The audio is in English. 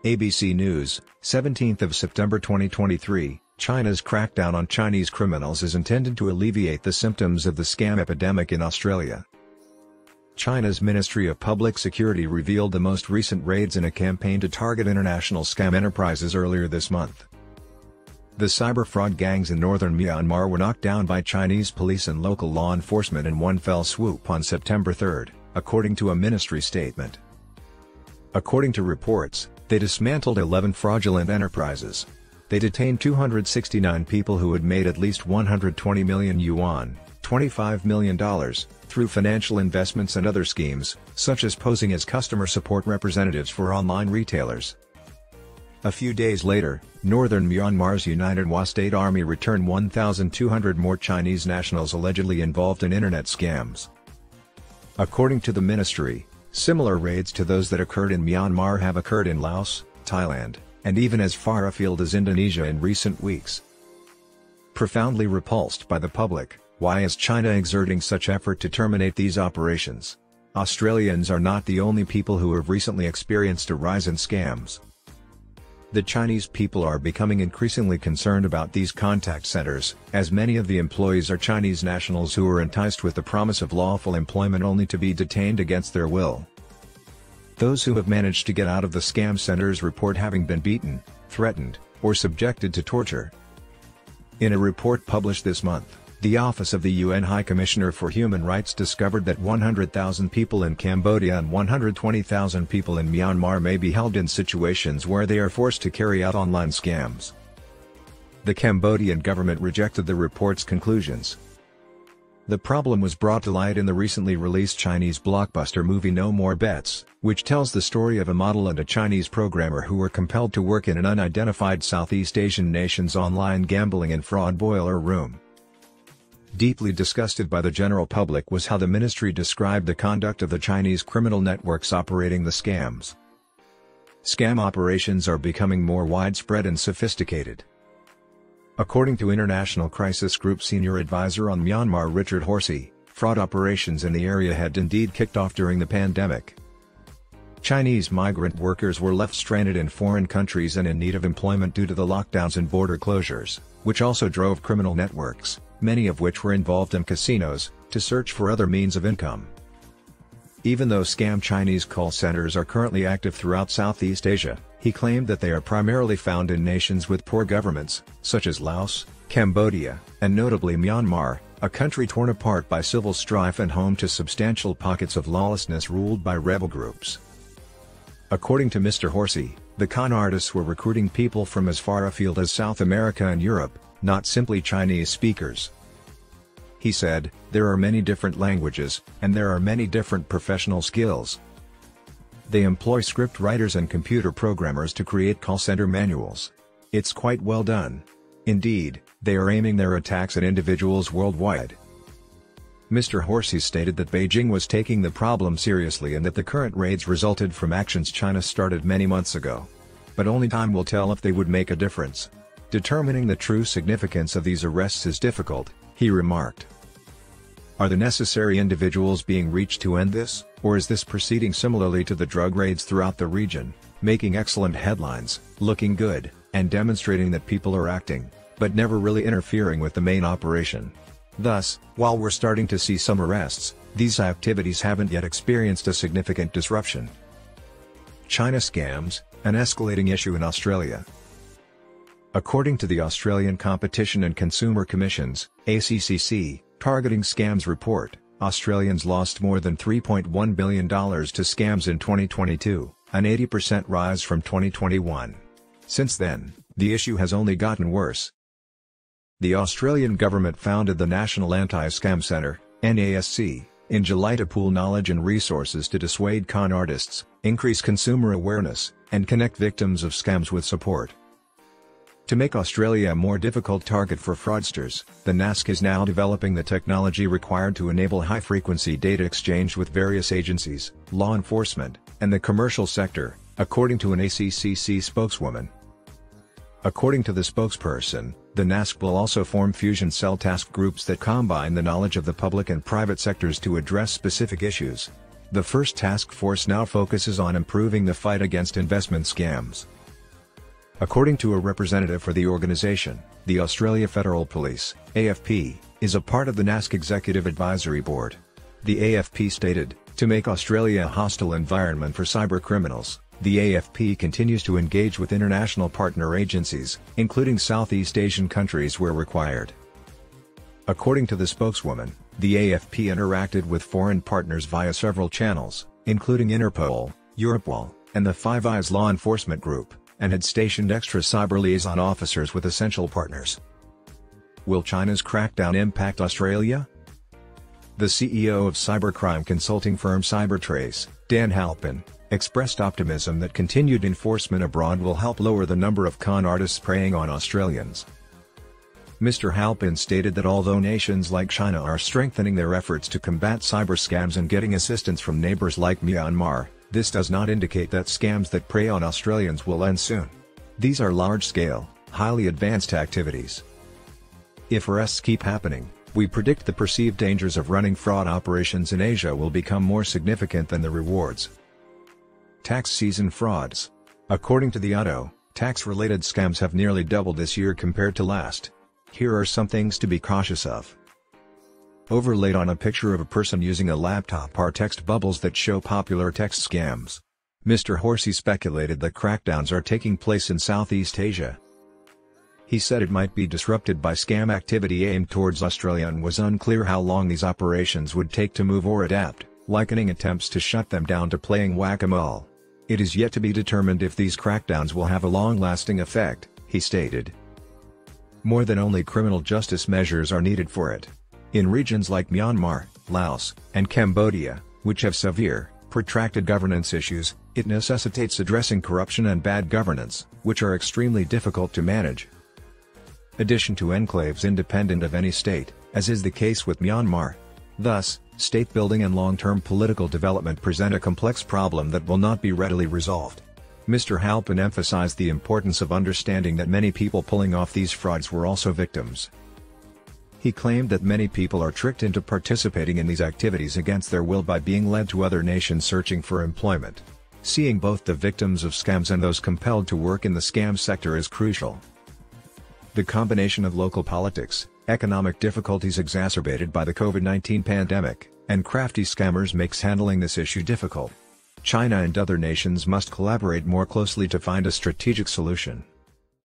ABC News, 17th of September 2023, China's crackdown on Chinese criminals is intended to alleviate the symptoms of the scam epidemic in Australia. China's Ministry of Public Security revealed the most recent raids in a campaign to target international scam enterprises earlier this month. The cyber fraud gangs in northern Myanmar were knocked down by Chinese police and local law enforcement in one fell swoop on September 3, according to a ministry statement. According to reports, they dismantled 11 fraudulent enterprises. They detained 269 people who had made at least 120 million yuan, $25 million, through financial investments and other schemes, such as posing as customer support representatives for online retailers. A few days later, northern Myanmar's United Wa State Army returned 1,200 more Chinese nationals allegedly involved in internet scams. According to the ministry, similar raids to those that occurred in Myanmar have occurred in Laos, Thailand, and even as far afield as Indonesia in recent weeks. Profoundly repulsed by the public, why is China exerting such effort to terminate these operations? Australians are not the only people who have recently experienced a rise in scams. The Chinese people are becoming increasingly concerned about these contact centers, as many of the employees are Chinese nationals who are enticed with the promise of lawful employment only to be detained against their will. Those who have managed to get out of the scam centers report having been beaten, threatened, or subjected to torture. In a report published this month, the Office of the UN High Commissioner for Human Rights discovered that 100,000 people in Cambodia and 120,000 people in Myanmar may be held in situations where they are forced to carry out online scams. The Cambodian government rejected the report's conclusions. The problem was brought to light in the recently released Chinese blockbuster movie No More Bets, which tells the story of a model and a Chinese programmer who were compelled to work in an unidentified Southeast Asian nation's online gambling and fraud boiler room. Deeply disgusted by the general public was how the ministry described the conduct of the Chinese criminal networks operating the scams. Scam operations are becoming more widespread and sophisticated. According to International Crisis Group Senior Advisor on Myanmar Richard Horsey, fraud operations in the area had indeed kicked off during the pandemic. Chinese migrant workers were left stranded in foreign countries and in need of employment due to the lockdowns and border closures, which also drove criminal networks, many of which were involved in casinos, to search for other means of income. Even though scam Chinese call centers are currently active throughout Southeast Asia, he claimed that they are primarily found in nations with poor governments, such as Laos, Cambodia, and notably Myanmar, a country torn apart by civil strife and home to substantial pockets of lawlessness ruled by rebel groups. According to Mr. Horsey, the con artists were recruiting people from as far afield as South America and Europe, not simply Chinese speakers. He said, "There are many different languages, and there are many different professional skills. They employ script writers and computer programmers to create call center manuals. It's quite well done. Indeed, they are aiming their attacks at individuals worldwide." Mr. Horsey stated that Beijing was taking the problem seriously and that the current raids resulted from actions China started many months ago. But only time will tell if they would make a difference. Determining the true significance of these arrests is difficult, he remarked. Are the necessary individuals being reached to end this, or is this proceeding similarly to the drug raids throughout the region, making excellent headlines, looking good, and demonstrating that people are acting, but never really interfering with the main operation? Thus, while we're starting to see some arrests, these activities haven't yet experienced a significant disruption. China scams, an escalating issue in Australia. According to the Australian Competition and Consumer Commission's ACCC, Targeting Scams report, Australians lost more than $3.1 billion to scams in 2022, an 80% rise from 2021. Since then, the issue has only gotten worse. The Australian government founded the National Anti-Scam Centre, NASC, in July to pool knowledge and resources to dissuade con artists, increase consumer awareness, and connect victims of scams with support. To make Australia a more difficult target for fraudsters, the NASC is now developing the technology required to enable high-frequency data exchange with various agencies, law enforcement, and the commercial sector, according to an ACCC spokeswoman. According to the spokesperson, the NASC will also form fusion cell task groups that combine the knowledge of the public and private sectors to address specific issues. The first task force now focuses on improving the fight against investment scams. According to a representative for the organization, the Australia Federal Police, AFP, is a part of the NASC Executive Advisory Board. The AFP stated, to make Australia a hostile environment for cybercriminals, the AFP continues to engage with international partner agencies, including Southeast Asian countries where required. According to the spokeswoman, the AFP interacted with foreign partners via several channels, including Interpol, Europol, and the Five Eyes law enforcement group, and had stationed extra cyber liaison officers with essential partners. Will China's crackdown impact Australia? The CEO of cybercrime consulting firm CyberTrace, Dan Halpin, expressed optimism that continued enforcement abroad will help lower the number of con artists preying on Australians. Mr. Halpin stated that although nations like China are strengthening their efforts to combat cyber scams and getting assistance from neighbours like Myanmar, this does not indicate that scams that prey on Australians will end soon. These are large-scale, highly advanced activities. If arrests keep happening, we predict the perceived dangers of running fraud operations in Asia will become more significant than the rewards. Tax season frauds. According to the auto, tax-related scams have nearly doubled this year compared to last. Here are some things to be cautious of. Overlaid on a picture of a person using a laptop are text bubbles that show popular text scams. Mr. Horsey speculated that crackdowns are taking place in Southeast Asia. He said it might be disrupted by scam activity aimed towards Australia and was unclear how long these operations would take to move or adapt, likening attempts to shut them down to playing whack-a-mole. It is yet to be determined if these crackdowns will have a long-lasting effect, he stated. More than only criminal justice measures are needed for it. In regions like Myanmar, Laos, and Cambodia, which have severe, protracted governance issues, it necessitates addressing corruption and bad governance, which are extremely difficult to manage. Addition to enclaves independent of any state, as is the case with Myanmar. Thus, state building and long-term political development present a complex problem that will not be readily resolved. Mr. Halpin emphasized the importance of understanding that many people pulling off these frauds were also victims. He claimed that many people are tricked into participating in these activities against their will by being led to other nations searching for employment. Seeing both the victims of scams and those compelled to work in the scam sector is crucial. The combination of local politics, economic difficulties exacerbated by the COVID-19 pandemic, and crafty scammers makes handling this issue difficult. China and other nations must collaborate more closely to find a strategic solution.